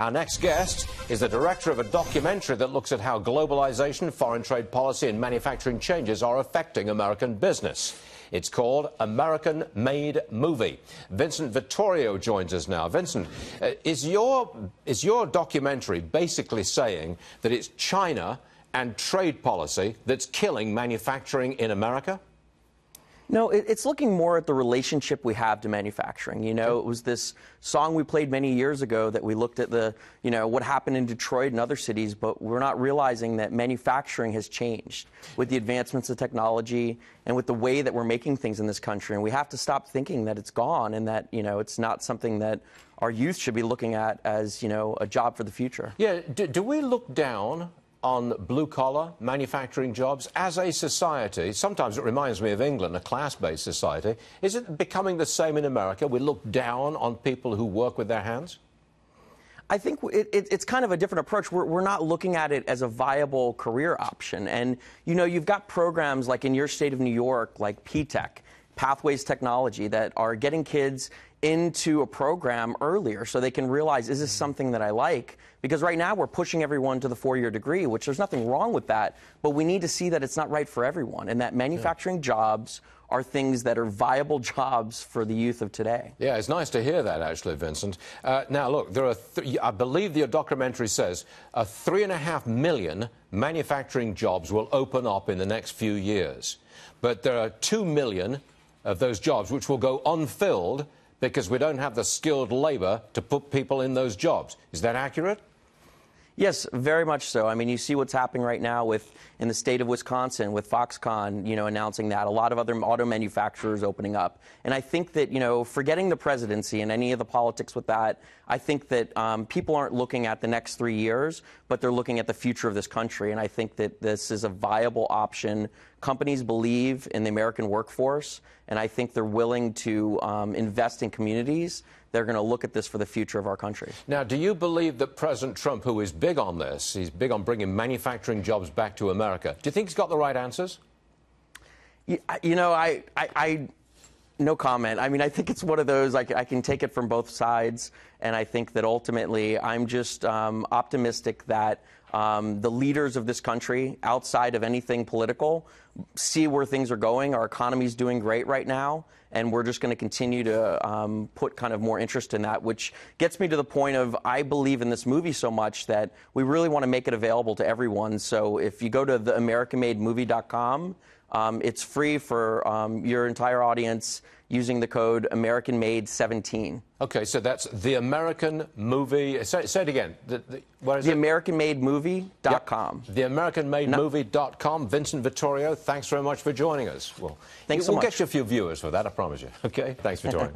Our next guest is the director of a documentary that looks at how globalization, foreign trade policy and manufacturing changes are affecting American business. It's called American Made Movie. Vincent Vittorio joins us now. Vincent, is your documentary basically saying that it's China and trade policy that's killing manufacturing in America? No, it's looking more at the relationship we have to manufacturing. You know, it was this song we played many years ago that we looked at what happened in Detroit and other cities, but we're not realizing that manufacturing has changed with the advancements of technology and with the way that we're making things in this country. And we have to stop thinking that it's gone and that, it's not something that our youth should be looking at as, a job for the future. Yeah, do we look down on blue-collar manufacturing jobs as a society? Sometimes it reminds me of England, a class-based society. Is it becoming the same in America? We look down on people who work with their hands? I think it's kind of a different approach. We're not looking at it as a viable career option. And, you've got programs like in your state of New York, like P-Tech, Pathways Technology, that are getting kids into a program earlier so they can realize, is this something that I like? Because right now we're pushing everyone to the four-year degree, which there's nothing wrong with that, but we need to see that it's not right for everyone and that manufacturing jobs are things that are viable jobs for the youth of today. Yeah, it's nice to hear that, actually, Vincent. Now, look, there are, I believe your documentary says 3.5 million manufacturing jobs will open up in the next few years. But there are 2 million of those jobs which will go unfilled because we don't have the skilled labor to put people in those jobs. Is that accurate? Yes, very much so. I mean, you see what's happening right now in the state of Wisconsin with Foxconn, announcing that. A lot of other auto manufacturers opening up. And I think that, forgetting the presidency and any of the politics with that, I think that people aren't looking at the next 3 years, but they're looking at the future of this country. And I think that this is a viable option. Companies believe in the American workforce, and I think they're willing to invest in communities. They're going to look at this for the future of our country. Now, do you believe that President Trump, who is big on this, he's big on bringing manufacturing jobs back to America, do you think he's got the right answers? No comment. I mean, I think it's one of those, I can take it from both sides, and I think that ultimately I'm just optimistic that the leaders of this country, outside of anything political, see where things are going. Our economy's doing great right now, and we're just going to continue to put kind of more interest in that, which gets me to the point of I believe in this movie so much that we really want to make it available to everyone. So if you go to theamericanmademovie.com, it's free for your entire audience using the code AmericanMade17. Okay, so that's the American Movie. Say it again. What is it? TheAmericanMadeMovie.com. Yep. TheAmericanMadeMovie.com. Vincent Vittorio, thanks very much for joining us. Well, thanks so much. We'll get you a few viewers for that, I promise you. Okay, thanks for joining.